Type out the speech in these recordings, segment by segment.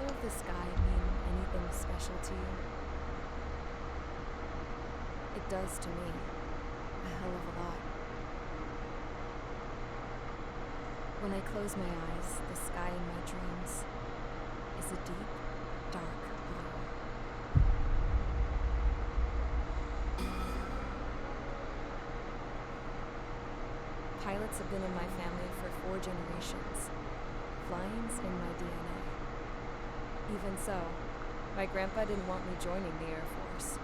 of the sky mean anything special to you? It does to me. A hell of a lot. When I close my eyes, the sky in my dreams is a deep, dark blue. Pilots have been in my family for 4 generations. Flying's in my DNA. Even so, my grandpa didn't want me joining the Air Force.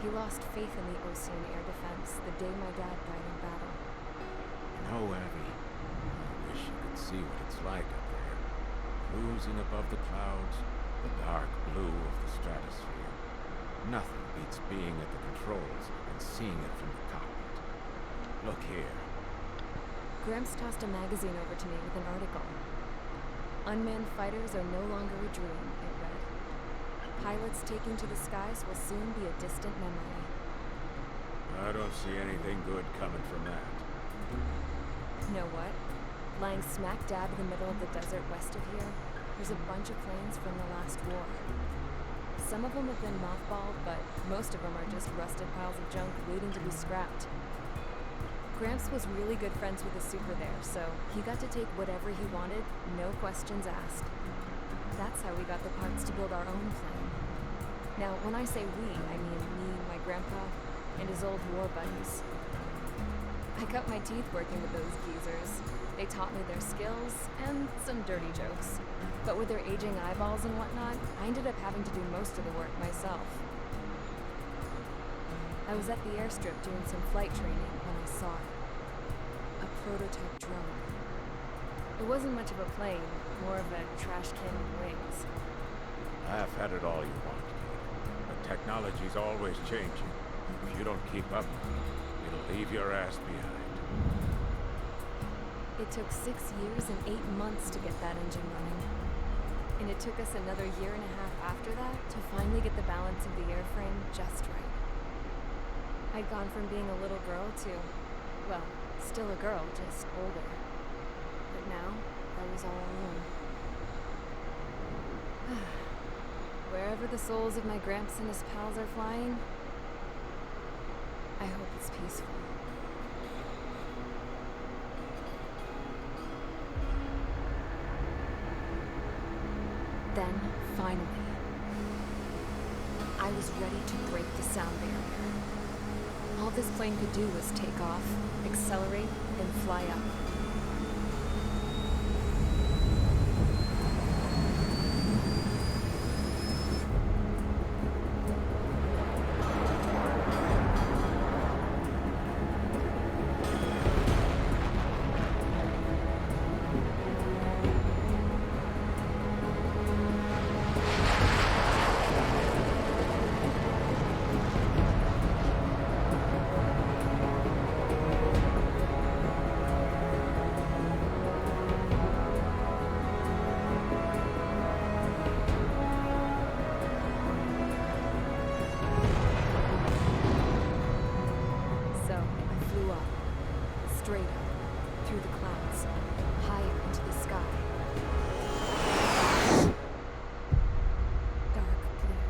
He lost faith in the Ocean Air Defense the day my dad died in battle. You know, Abby, I wish you could see what it's like up there. Cruising above the clouds, the dark blue of the stratosphere. Nothing beats being at the controls and seeing it from the cockpit. Look here. Gramps tossed a magazine over to me with an article. Unmanned fighters are no longer a dream, it read. Pilots taking to the skies will soon be a distant memory. I don't see anything good coming from that. Know what? Lying smack dab in the middle of the desert west of here, there's a bunch of planes from the last war. Some of them have been mothballed, but most of them are just rusted piles of junk waiting to be scrapped. Gramps was really good friends with the super there, so he got to take whatever he wanted, no questions asked. That's how we got the parts to build our own plane. Now, when I say we, I mean me, my grandpa, and his old war buddies. I cut my teeth working with those geezers. They taught me their skills, and some dirty jokes. But with their aging eyeballs and whatnot, I ended up having to do most of the work myself. I was at the airstrip doing some flight training when I saw it. A prototype drone. It wasn't much of a plane, more of a trash can with wings. I've had it all you want, kid. But technology's always changing. If you don't keep up, it'll leave your ass behind. It took 6 years and 8 months to get that engine running. And it took us another year and a half after that to finally get the balance of the airframe just right. I'd gone from being a little girl to, well, still a girl, just older. But now, I was all alone. Wherever the souls of my Gramps and his pals are flying, I hope it's peaceful. Then, finally, I was ready to break the sound barrier. All this plane could do was take off, accelerate, and fly up. Straight up, through the clouds, higher into the sky. Dark blue.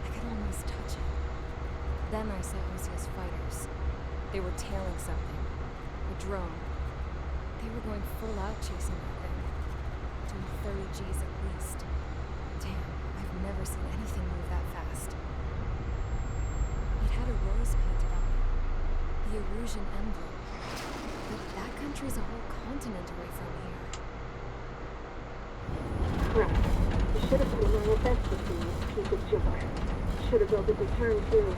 I could almost touch it. Then I saw Ozio's fighters. They were tailing something. A drone. They were going full out chasing that thing. Doing 30 Gs at least. Damn, I've never seen anything move that fast. It had a rose painted on it. The Erusian emblem. But that country's a whole continent away from here. Right. You should have been doing your best to see this piece of gibberish. Should have built a deterrent too.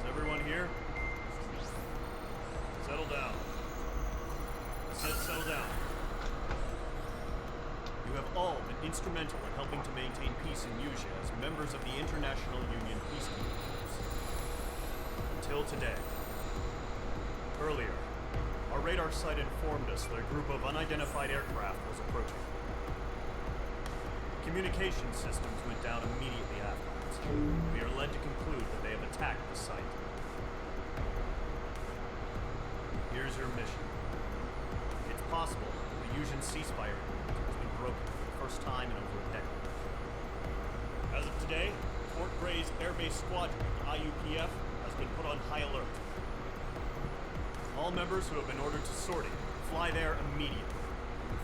Everyone here? Settle down. I said settle down. You have all been instrumental in helping to maintain peace in Usha as members of the International Union Peacekeeping Force. Until today. Earlier, our radar site informed us that a group of unidentified aircraft was approaching. Communication systems went down immediately afterwards. We are led to conclude that they have attacked the site. Here's your mission. It's possible the Yuuzhan ceasefire agreement has been broken for the first time in over a decade. As of today, Fort Gray's Air Base Squadron, IUPF, has been put on high alert. All members who have been ordered to sortie, fly there immediately.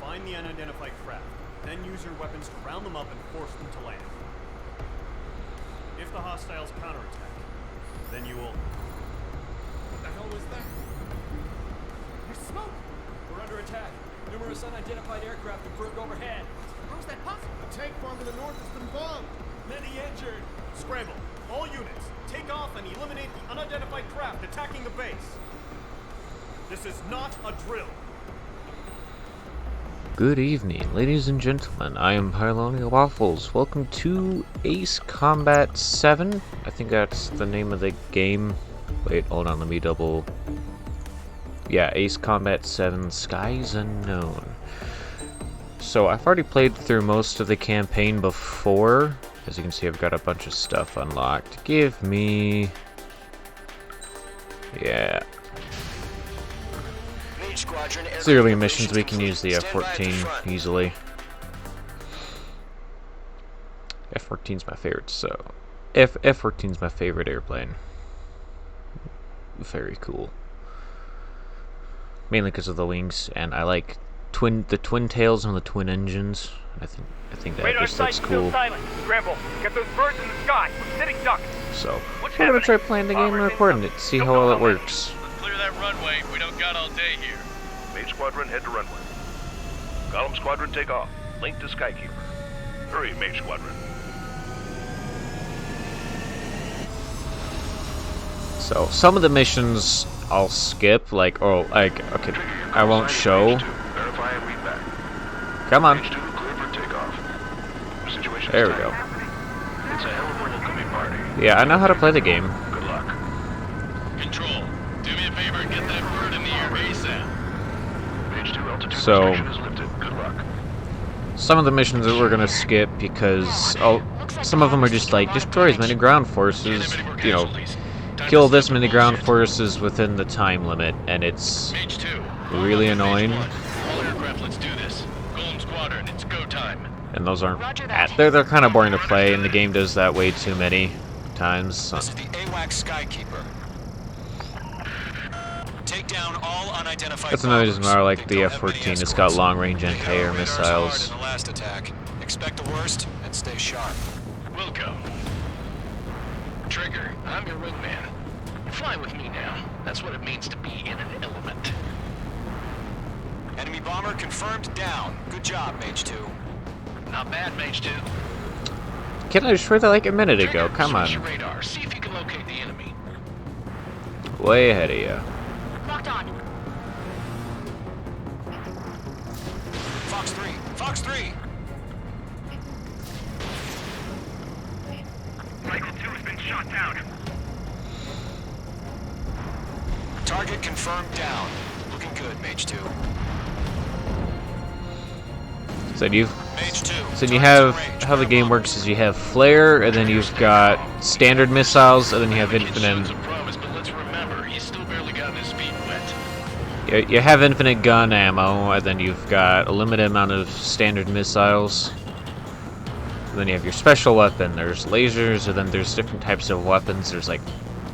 Find the unidentified craft, then use your weapons to round them up and force them to land. If the hostiles counterattack, then you will... What the hell was that? There's smoke! We're under attack. Numerous unidentified aircraft have burned overhead. How is that possible? A tank farm in the north has been bombed. Many injured. Scramble! All units, take off and eliminate the unidentified craft attacking the base. This is not a drill. Good evening, ladies and gentlemen. I am Pylonial Waffles. Welcome to Ace Combat 7. I think that's the name of the game. Wait, hold on, let me double... Yeah, Ace Combat 7 Skies Unknown. So, I've already played through most of the campaign before. As you can see, I've got a bunch of stuff unlocked. Give me... Yeah. It's the early missions, we can use the F-14 easily. F-14's my favorite, so... F-14's my favorite airplane. Very cool. Mainly because of the wings, and I like the twin tails and the twin engines. I think that just looks cool. Scramble. Get those birds in the sky. We're sitting duck. So, we're gonna try playing the game and recording it, see how well it works. Let's clear that runway. We don't got all day here. Mage Squadron, head to runway. Column Squadron, take off. Link to Skykeeper. Hurry, Mage Squadron. So, some of the missions I'll skip, okay, I won't show. Verify and read back. Come on. Mage 2, clear for takeoff. Situation There we tight. go. It's a hell of a welcoming party. Yeah, I know how to play the game. Good luck. Control. Do me a favor and get that bird in the air ASAP. Mage 2, altitude So- restriction is lifted. Good luck. Some of the missions that we're gonna skip because, some of them are just like, destroy as many ground forces, you know, kill this many ground forces within the time limit, and it's Mage 2. really annoying. All aircraft, let's do this. Golem Squadron, it's go time. And those aren't, they're kind of boring to play, and the game does that way too many times. So. This is the AWACS Skykeeper. Take down all unidentified That's another reason why I like bombers. the They don't have F-14. many It's got escorts. long-range They anti-air hit our radars missiles. hard in the last attack. Expect the worst and stay sharp. Wilco. Trigger, I'm your wingman. Fly with me now. That's what it means to be in an element. Enemy bomber confirmed down. Good job, Mage 2. Not bad, Mage 2. Can I destroy that like a minute ago? Trigger, Come switch on. your radar. See if you can locate the enemy. Way ahead of you. Locked on. Fox 3. Fox 3. Michael 2 has been shot down. Target confirmed down. Looking good, Mage 2. So Mage 2. you have, how the game works is you have flare, and then you've got standard missiles, and then you have infinite. A promise, but let's remember, he's still barely gotten his feet wet. You have infinite gun ammo, and then you've got a limited amount of standard missiles. And then you have your special weapon. There's lasers, and then there's different types of weapons. There's like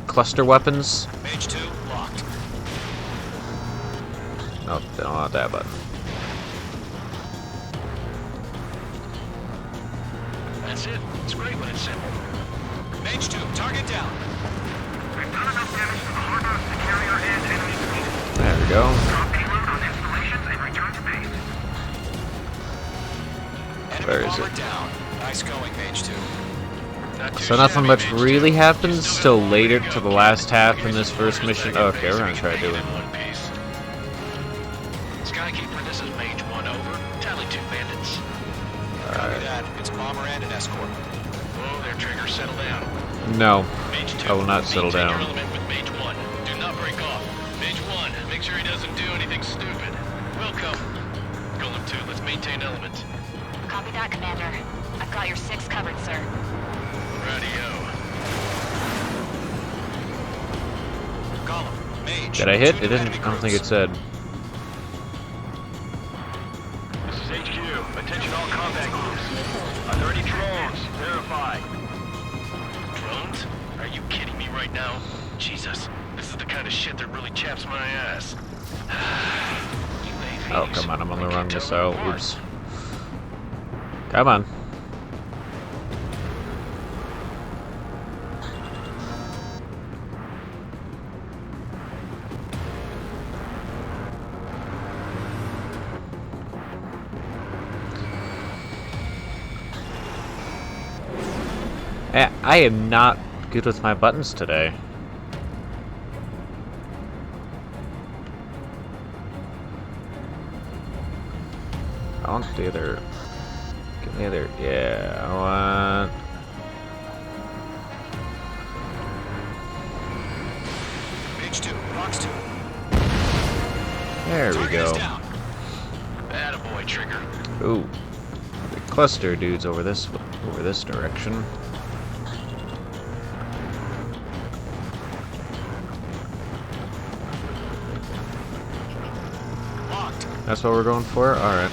cluster weapons. Mage 2 locked. No, don't want that button. That's it. It's great when it's simple. Mage 2, target down. We've done enough damage to the harbor to carry our end enemy fleet. There we go. Drop payload on installations and return to base. Enemy Where is bomber it? down. Nice going, Mage 2. Not too So nothing shabby, much Mage 2. really happens till Still later got to the one last to go. half Give in me this some first orders mission. back at Okay, base we're so gonna we try can doing. beat in one piece. Skykeeper, this is Mage 1, over. Tally 2 bandits. Copy that. It's bomber and an escort. Whoa there, Trigger, settle down. No, Mage 2, I will not settle maintain down. your element with Mage 1. Do not break off. Mage 1, make make sure he doesn't do anything stupid. We'll cover. Golem 2, let's maintain elements. Copy that, Commander. I've got your 6 covered, sir. Radio. Golem, Mage. Did I hit? 2 It didn't. enemy I don't think it groups. said. This is HQ. Attention all combat groups. Are there any drones? Verify. Drones? Are you kidding me right now? Jesus, this is the kind of shit that really chaps my ass. Oh, come on, I'm on the wrong missile. Oops. Come on. I am not good with my buttons today. I want the other. Give me the other. Yeah, I want. Mage 2, Box 2. There we Target is go. down. Attaboy, Trigger. Ooh, the cluster dudes over this direction. Locked. That's what we're going for. All right.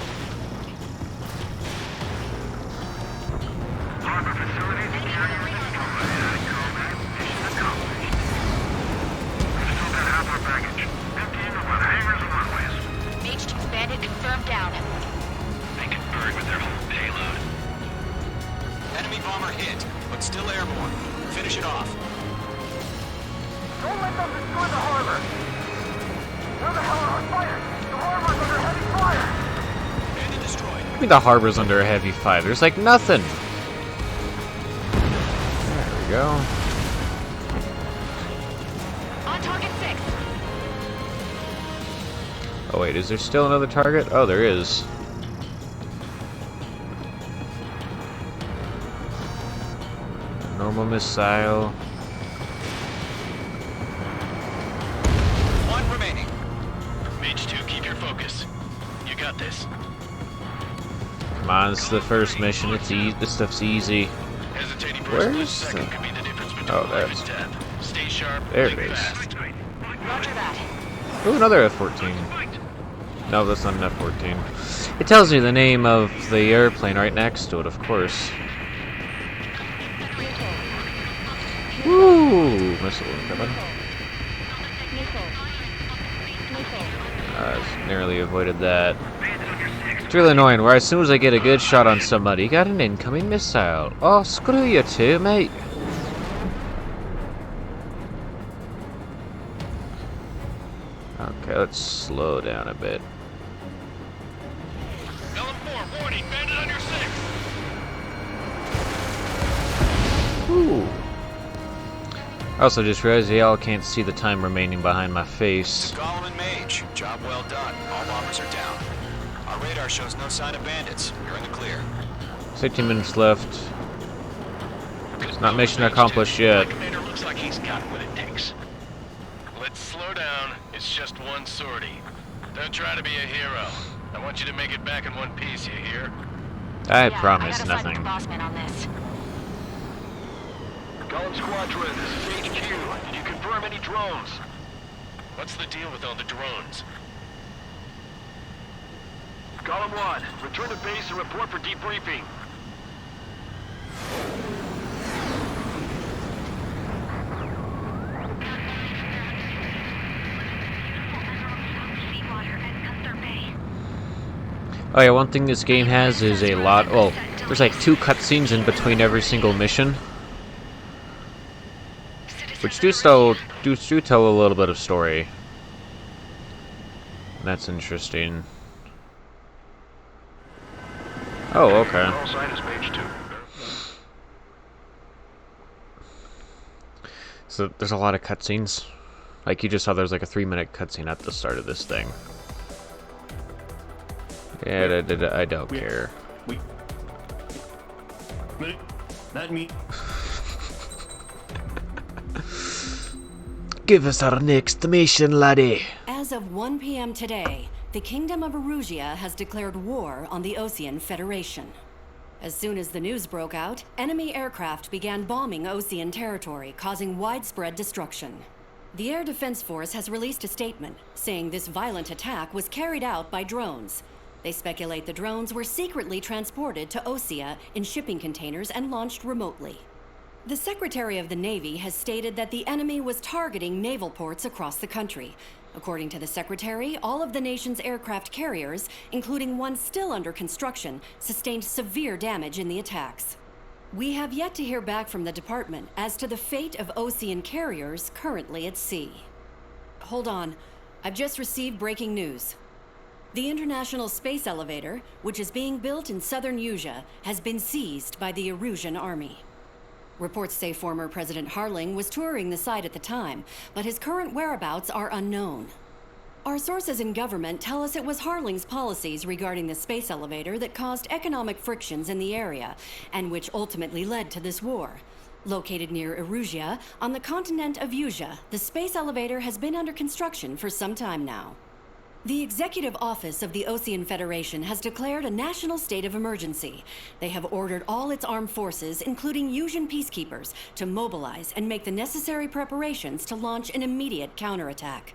Mage 2's bandit confirmed down. They can burn with their whole payload. Enemy bomber hit, but still airborne. Finish it off. Don't let them destroy the harbor! Where the hell are our fighters? The harbor's under heavy fire! Bandit destroyed. I mean, the harbor's under heavy fire. There's like nothing. There we go. On target 6. Oh wait, is there still another target? Oh, there is. Normal missile. One remaining. Mage 2, keep your focus. You got this. Come on, it's the first mission. It's this stuff's easy. Hesitating for a split Where's second the- could be the difference between Oh, life that's- and death. Stay sharp. There it think is. fast. Roger that. Ooh, another F-14. No, that's not an F-14. It tells you the name of the airplane right next to it, of course. Woo! Missile incoming. Narrowly avoided that. It's really annoying, where as soon as I get a good shot on somebody, got an incoming missile. Oh, screw you too, mate. Okay, let's slow down a bit. Golem 4, warning, bandit on your 6. Ooh. I also just realized y'all can't see the time remaining behind my face. Golem and Mage. Job well done. All bombers are down. Our radar shows no sign of bandits. You're in the clear. 16 minutes left. It's not mission accomplished yet. My commander looks like he's got what it takes. Let's slow down. It's just one sortie. Don't try to be a hero. I want you to make it back in one piece, you hear? I promise I gotta side with nothing. the boss man on this. Golem Squadron, this is HQ. Did you confirm any drones? What's the deal with all the drones? Golem 1, return to base and report for debriefing. Oh yeah, one thing this game has is a lot. Well, there's like 2 cutscenes in between every single mission, which do tell a little bit of story. That's interesting. Oh, okay. All sign is Mage 2. So there's a lot of cutscenes. Like you just saw, there's like a 3-minute cutscene at the start of this thing. Yeah, I don't care. Not me. Give us our next mission, laddie. As As of 1 p.m. today, the Kingdom of Erusia has declared war on the Osean Federation. As soon as the news broke out, enemy aircraft began bombing Osean territory, causing widespread destruction. The Air Defense Force has released a statement saying this violent attack was carried out by drones. They speculate the drones were secretly transported to Osea in shipping containers and launched remotely. The Secretary of the Navy has stated that the enemy was targeting naval ports across the country. According to the Secretary, all of the nation's aircraft carriers, including one still under construction, sustained severe damage in the attacks. We have yet to hear back from the department as to the fate of Osean carriers currently at sea. Hold on, I've just received breaking news. The International Space Elevator, which is being built in southern Usea, has been seized by the Erusian army. Reports say former President Harling was touring the site at the time, but his current whereabouts are unknown. Our sources in government tell us it was Harling's policies regarding the space elevator that caused economic frictions in the area, and which ultimately led to this war. Located near Erusia, on the continent of Usea, the space elevator has been under construction for some time now. The Executive Office of the Osean Federation has declared a national state of emergency. They have ordered all its armed forces, including Usian peacekeepers, to mobilize and make the necessary preparations to launch an immediate counterattack.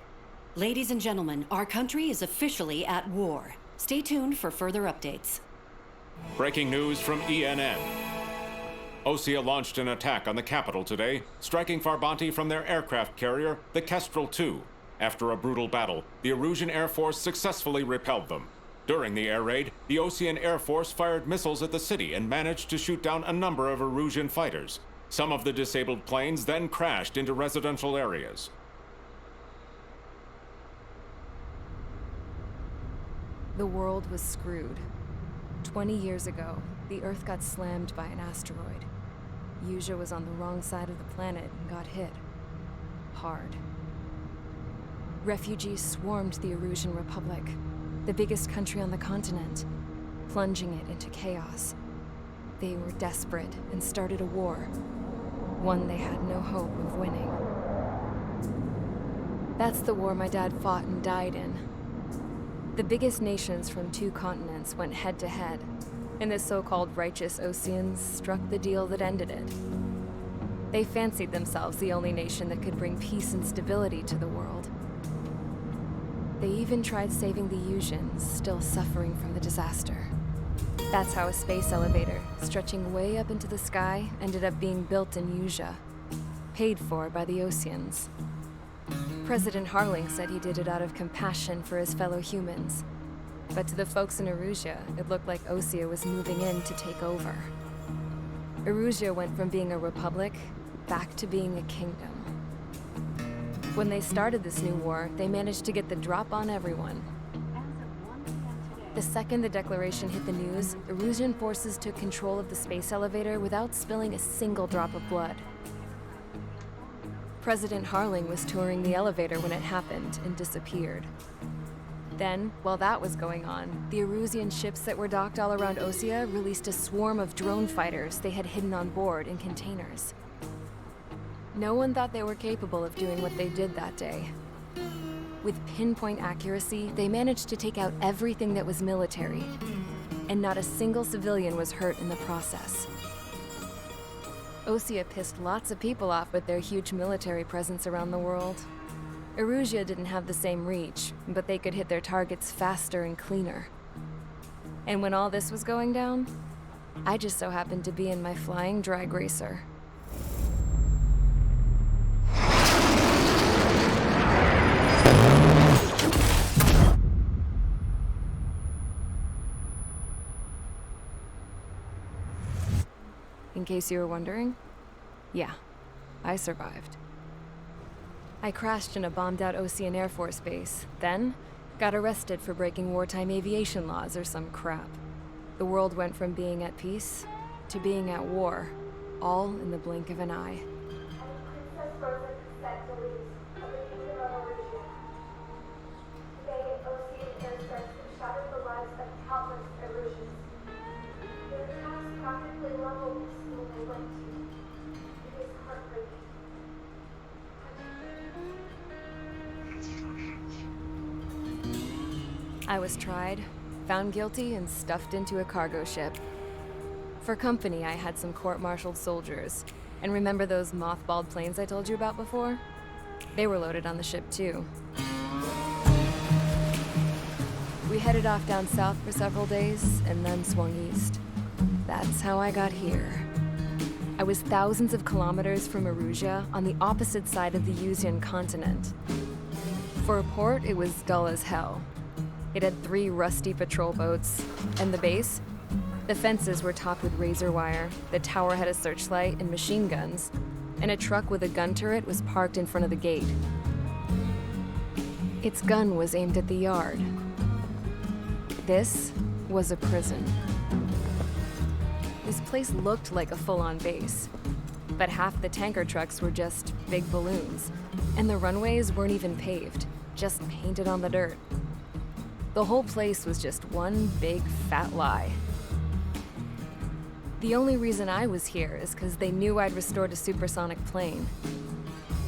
Ladies and gentlemen, our country is officially at war. Stay tuned for further updates. Breaking news from ENN. Osea launched an attack on the capital today, striking Farbanti from their aircraft carrier, the Kestrel II. After a brutal battle, the Erusian Air Force successfully repelled them. During the air raid, the Osean Air Force fired missiles at the city and managed to shoot down a number of Erusian fighters. Some of the disabled planes then crashed into residential areas. The world was screwed. 20 years ago, the Earth got slammed by an asteroid. Usea was on the wrong side of the planet and got hit. Hard. Refugees swarmed the Erusian Republic, the biggest country on the continent, plunging it into chaos. They were desperate and started a war, one they had no hope of winning. That's the war my dad fought and died in. The biggest nations from 2 continents went head-to-head, and the so-called righteous Oseans struck the deal that ended it. They fancied themselves the only nation that could bring peace and stability to the world. They even tried saving the Usians, still suffering from the disaster. That's how a space elevator, stretching way up into the sky, ended up being built in Usea, paid for by the Oseans. President Harling said he did it out of compassion for his fellow humans. But to the folks in Erusia, it looked like Osea was moving in to take over. Erusia went from being a republic back to being a kingdom. When they started this new war, they managed to get the drop on everyone. The second the declaration hit the news, Erusian forces took control of the space elevator without spilling a single drop of blood. President Harling was touring the elevator when it happened and disappeared. Then, while that was going on, the Erusian ships that were docked all around Osea released a swarm of drone fighters they had hidden on board in containers. No one thought they were capable of doing what they did that day. With pinpoint accuracy, they managed to take out everything that was military, and not a single civilian was hurt in the process. Osea pissed lots of people off with their huge military presence around the world. Erusia didn't have the same reach, but they could hit their targets faster and cleaner. And when all this was going down, I just so happened to be in my flying drag racer. In case you were wondering, yeah, I survived. I crashed in a bombed-out Osean Air Force base, then got arrested for breaking wartime aviation laws or some crap. The world went from being at peace to being at war, all in the blink of an eye. I was tried, found guilty, and stuffed into a cargo ship. For company, I had some court-martialed soldiers. And remember those mothballed planes I told you about before? They were loaded on the ship, too. We headed off down south for several days, and then swung east. That's how I got here. I was thousands of kilometers from Erusia, on the opposite side of the Yuzian continent. For a port, it was dull as hell. It had 3 rusty patrol boats. And the base? The fences were topped with razor wire, the tower had a searchlight and machine guns, and a truck with a gun turret was parked in front of the gate. Its gun was aimed at the yard. This was a prison. This place looked like a full-on base, but half the tanker trucks were just big balloons, and the runways weren't even paved, just painted on the dirt. The whole place was just one big fat lie. The only reason I was here is because they knew I'd restored a supersonic plane.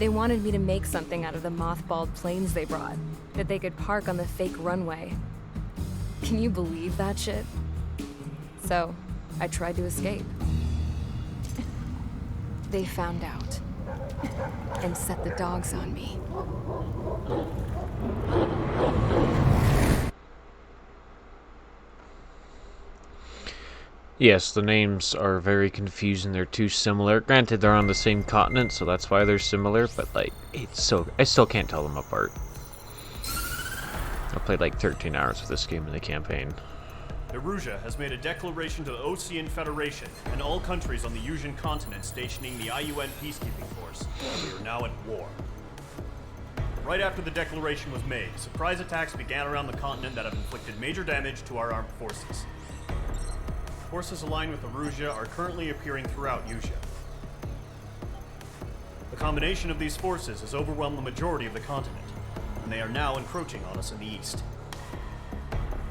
They wanted me to make something out of the mothballed planes they brought, that they could park on the fake runway. Can you believe that shit? So, I tried to escape. They found out, and set the dogs on me. Yes, the names are very confusing. They're too similar. Granted, they're on the same continent, so that's why they're similar, but like, I still can't tell them apart. I played like 13 hours of this game in the campaign. Erusia has made a declaration to the Ocean Federation and all countries on the Yuzian continent stationing the IUN peacekeeping force. We are now at war. Right after the declaration was made, surprise attacks began around the continent that have inflicted major damage to our armed forces. Forces aligned with Erusia are currently appearing throughout Yusia. The combination of these forces has overwhelmed the majority of the continent, and they are now encroaching on us in the east.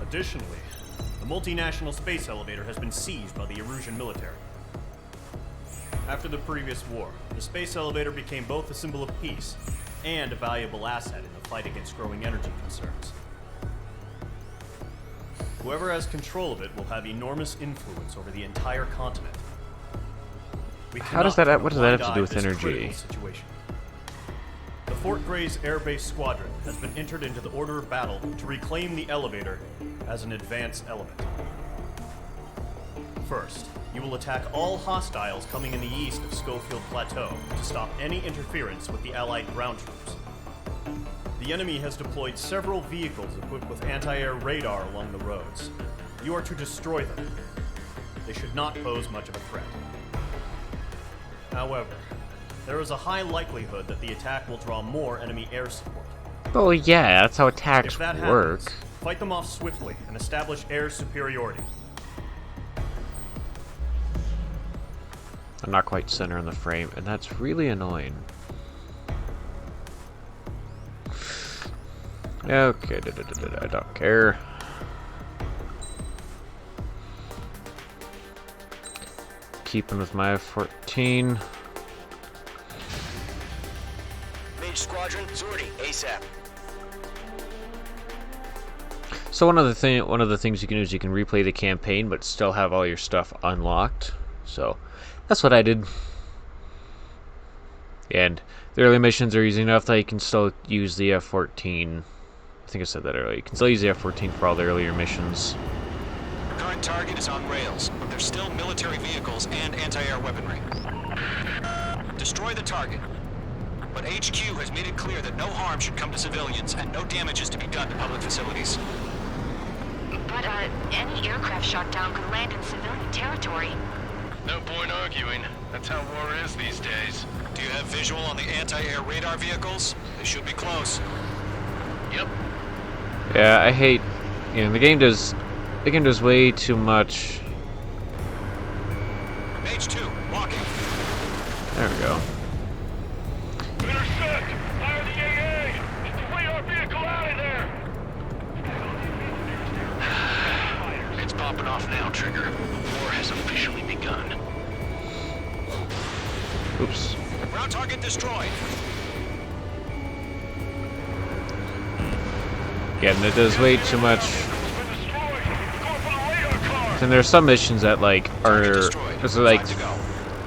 Additionally, the multinational space elevator has been seized by the Erusian military. After the previous war, the space elevator became both a symbol of peace and a valuable asset in the fight against growing energy concerns. Whoever has control of it will have enormous influence over the entire continent. What does that have to do with energy? The Fort Gray's Air Base Squadron has been entered into the order of battle to reclaim the elevator as an advanced element. First, you will attack all hostiles coming in the east of Schofield Plateau to stop any interference with the Allied ground troops. The enemy has deployed several vehicles equipped with anti-air radar along the roads. You are to destroy them. They should not pose much of a threat. However, there is a high likelihood that the attack will draw more enemy air support. Oh yeah, that's how attacks if that work. Happens, fight them off swiftly and establish air superiority. I'm not quite center in the frame, and that's really annoying. Okay, I don't care. Keeping with my F-14. Mage Squadron, Zordy, ASAP. So one of the things you can do is you can replay the campaign, but still have all your stuff unlocked. So that's what I did. And the early missions are easy enough that you can still use the F-14. I think I said that earlier. You can still use the F-14 for all the earlier missions. Current target is on rails, but there's still military vehicles and anti-air weaponry. Destroy the target. But HQ has made it clear that no harm should come to civilians and no damage is to be done to public facilities. But, any aircraft shot down could land in civilian territory. No point arguing. That's how war is these days. Do you have visual on the anti-air radar vehicles? They should be close. Yep. Yeah, I hate... the game does way too much. Mage 2, walking. There we go. Intercept! Fire the AA! Get the radar vehicle out of there! It's popping off now, Trigger. War has officially begun. Oops. Ground target destroyed. Again, it does way too much. And there's some missions that like are there's like,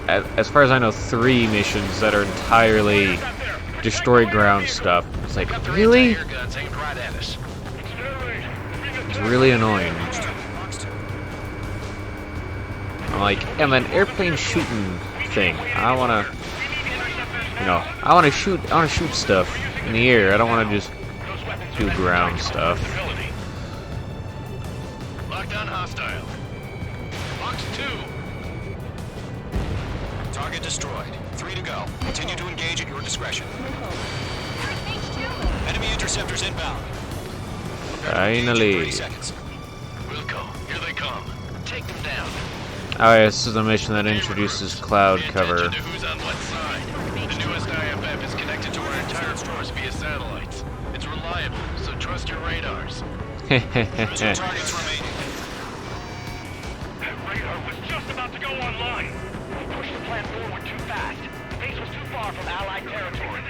as far as I know, 3 missions that are entirely destroy ground stuff. It's like, really? It's really annoying. I'm like, I'm an airplane shooting thing. I wanna, you know, I wanna shoot stuff in the air. I don't wanna just do ground stuff. Lockdown hostile. Box 2. Target destroyed. 3 to go. Continue to engage at your discretion. Enemy interceptors inbound. Finally. 30 seconds. Wilco, here they come. Take them down. Oh yeah, this is a mission that introduces cloud cover. Who's on what side? The newest IFF is connected to our entire force via satellites. It's reliable, so trust your radars. 2 targets remaining. That radar was just about to go online. We pushed the plan forward too fast. Base was too far from Allied territory.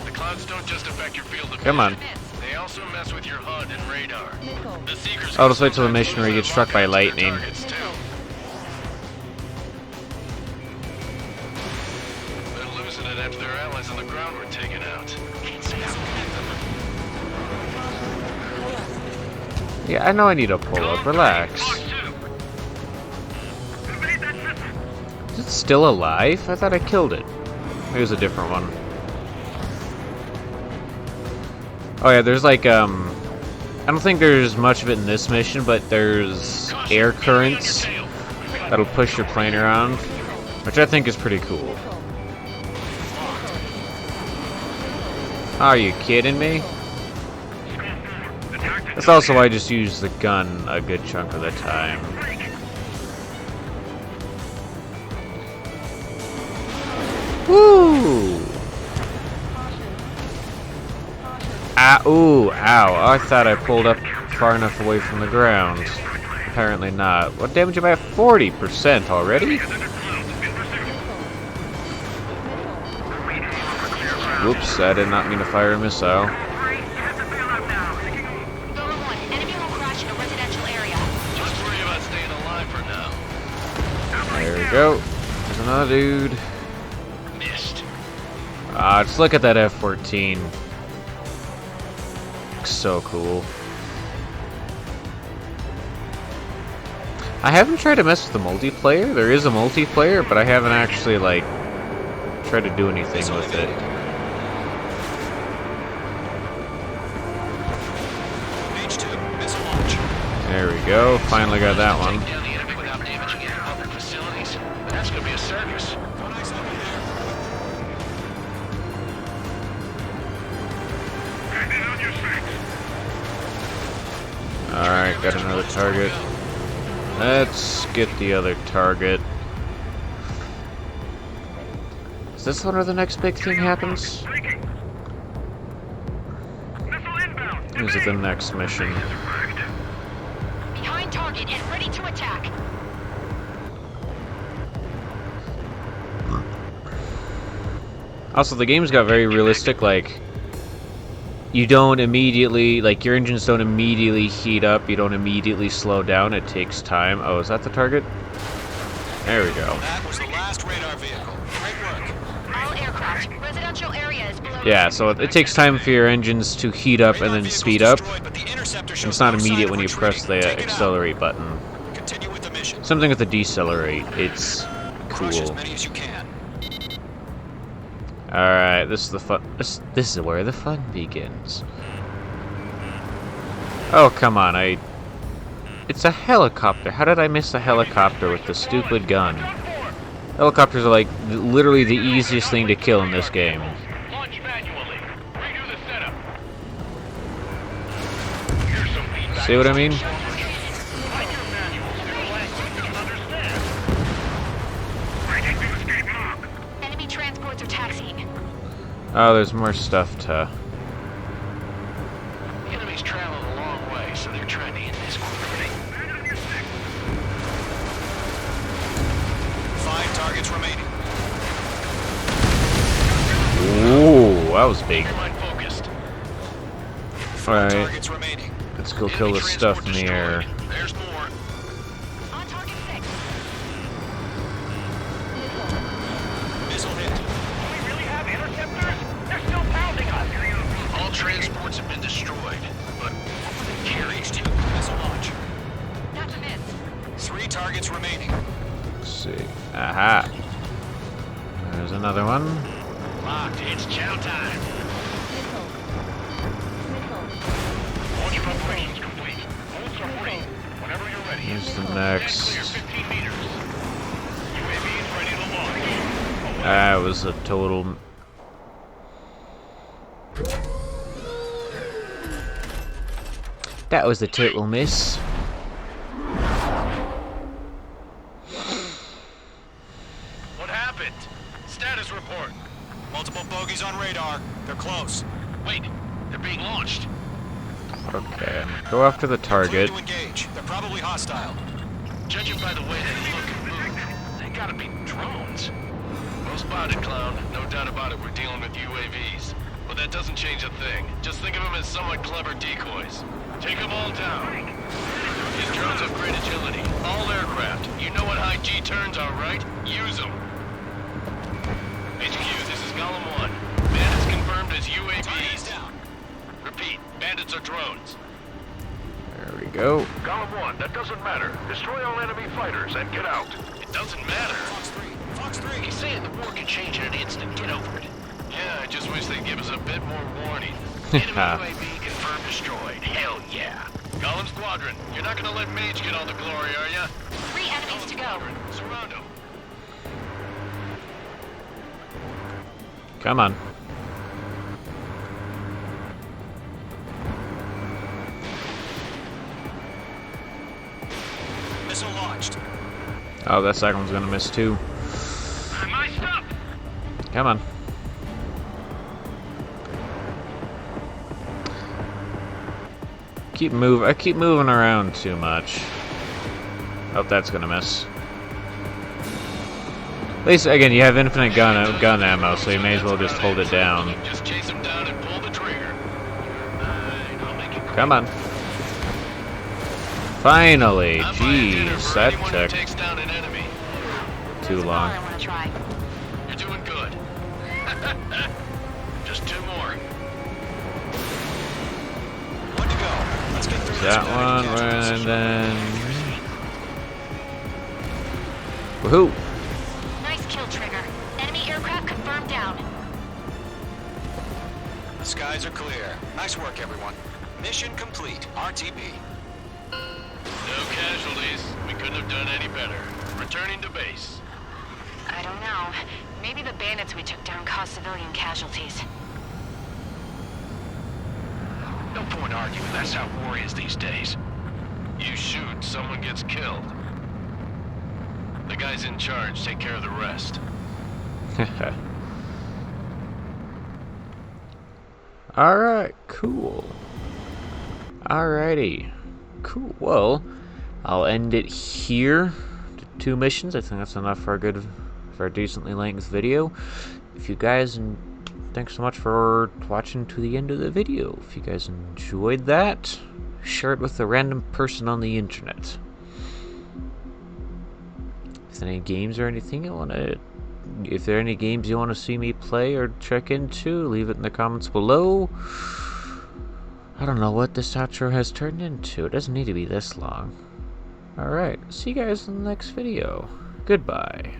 The clouds don't just affect your field of vision. Come on. They also mess with your HUD and radar. The Seekers I'll just wait till the mission where you get struck by lightning. targets too. They're losing it after their allies on the ground were taken out. Yeah, I know I need a pull up. Relax. Is it still alive? I thought I killed it. Maybe it was a different one. Oh yeah, there's like, I don't think there's much of it in this mission, but there's air currents that'll push your plane around, which I think is pretty cool. Are you kidding me? That's also why I just use the gun a good chunk of the time. Woo! Ah, ooh, ow. I thought I pulled up far enough away from the ground. Apparently not. What damage am I at? 40% already? Whoops, I did not mean to fire a missile. There we go. There's another dude. Missed. Just look at that F-14. So cool. I haven't tried to mess with the multiplayer. There is a multiplayer, but I haven't actually, like, tried to do anything with it. There we go. Finally got that one. That's gonna be a circus. Alright, got another target. Let's get the other target. Is this one where the next big thing happens? Or is it the next mission? Behind target and ready to attack. Also, the game's got very realistic, like, you don't immediately, like, your engines don't immediately heat up, you don't immediately slow down, it takes time. Oh, is that the target? There we go. That was the last radar vehicle. Great work. All aircraft, residential areas below. Yeah, so it takes time for your engines to heat up and then speed up. And it's not immediate when you press the accelerate button. Continue with the mission. Something with the decelerate. It's Crush as cool. many as you can. Alright, this is the fun. This is where the fun begins. Oh, come on, it's a helicopter. How did I miss a helicopter with the stupid gun? Helicopters are like literally the easiest thing to kill in this game. Launch manually. Redo the setup. See what I mean? Enemy transports are taxiing. Oh, there's more stuff to... The enemy's traveling a long way, so they're trying to end this quickly. 5 targets remaining. Ooh, that was big. Mind focused. 4 targets remaining. Let's go kill the stuff in the air. There's more. On target 6. Missile hit. Do we really have interceptors? They're still pounding us. All transports have been destroyed, but Here, HQ. Missile launch. That's a miss. 3 targets remaining. Let's see. Aha. There's another one. locked. It's chow time. Missile. Missile. Launch preparations complete. Bolts are free. Whenever you're ready. Here's the next. Clear 15 meters. UAVs ready to launch. That was a total. That was a total miss. What happened? Status report. Multiple bogeys on radar. They're close. Wait, they're being launched. Okay, go after the target. Clear to engage. They're probably hostile. Judging by the way they look and move, they gotta be drones. Well spotted, clown. No doubt about it, we're dealing with UAVs. But that doesn't change a thing. Just think of them as somewhat clever decoys. Take them all down. These drones have great agility. All aircraft. You know what high G turns are, right? Use them. HQ, this is Golem 1. Bandits confirmed as UAVs. Down. Repeat, bandits are drones. There we go. Golem 1, that doesn't matter. Destroy all enemy fighters and get out. It doesn't matter. Fox 3. Fox 3. He's saying the war can change in an instant. Get over it. Yeah, I just wish they'd give us a bit more warning. Enemy UAV confirmed destroyed. Hell yeah. Golem Squadron, you're not gonna let Mage get all the glory, are ya? 3 enemies to go. Surround him. Come on. Missile launched. Oh, that second one's gonna miss too. My stuff. Come on. I keep moving around too much. Oh, that's gonna miss. At least, again, you have infinite gun ammo, so you may as well just hold it down. Just chase him down and pull the trigger. I'll make it quick. Come on. Finally! I'm buying dinner Jeez, for that anyone who took takes down an enemy. too All long. I want to try. You're doing good. Just 2 more. One to go. Let's get through That this one, guy. and then... Woohoo! Nice kill, Trigger. Enemy aircraft confirmed down. The skies are clear. Nice work, everyone. Mission complete. RTB. No casualties. We couldn't have done any better. Returning to base. I don't know. Maybe the bandits we took down caused civilian casualties. No point arguing. That's how war is these days. You shoot, someone gets killed. The guys in charge take care of the rest. Alright, cool. Alrighty. Cool. Well, I'll end it here. 2 missions. I think that's enough for a decently length video. If you guys, thanks so much for watching to the end of the video. If you guys enjoyed that, share it with a random person on the internet. If there are any games or anything you wanna, if there are any games you want to see me play or check into, leave it in the comments below. I don't know what this outro has turned into. It doesn't need to be this long. Alright, see you guys in the next video. Goodbye.